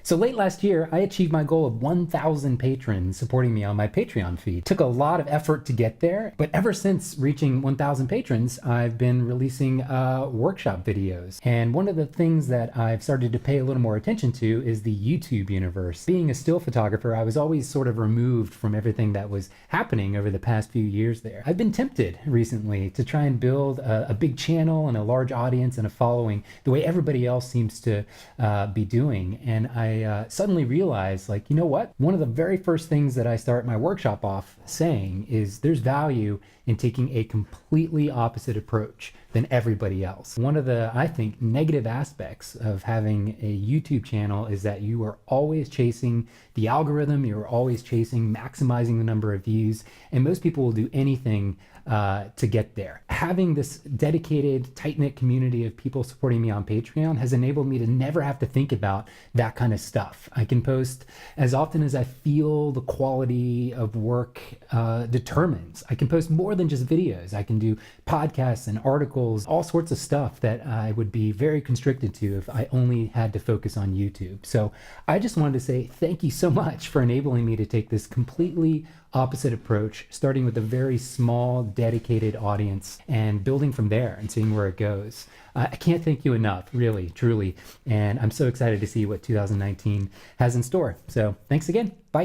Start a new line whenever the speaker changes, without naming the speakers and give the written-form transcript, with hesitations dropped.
So late last year, I achieved my goal of 1,000 patrons supporting me on my Patreon feed. It took a lot of effort to get there, but ever since reaching 1,000 patrons, I've been releasing workshop videos. And one of the things that I've started to pay a little more attention to is the YouTube universe. Being a still photographer, I was always sort of removed from everything that was happening over the past few years there. I've been tempted recently to try and build a big channel and a large audience and a following the way everybody else seems to be doing. And I suddenly realized, like, you know what? One of the very first things that I start my workshop off saying is there's value in taking a completely opposite approach than everybody else. One of the, I think, negative aspects of having a YouTube channel is that you are always chasing the algorithm, you're always chasing maximizing the number of views, and most people will do anything to get there. Having this dedicated, tight-knit community of people supporting me on Patreon has enabled me to never have to think about that kind of stuff. I can post as often as I feel the quality of work determines. I can post more than just videos. I can do podcasts and articles, all sorts of stuff that I would be very constricted to if I only had to focus on YouTube. So I just wanted to say thank you so much for enabling me to take this completely opposite approach, starting with a very small, dedicated audience and building from there and seeing where it goes. I can't thank you enough, really, truly. And I'm so excited to see what 2019 has in store. So thanks again. Bye.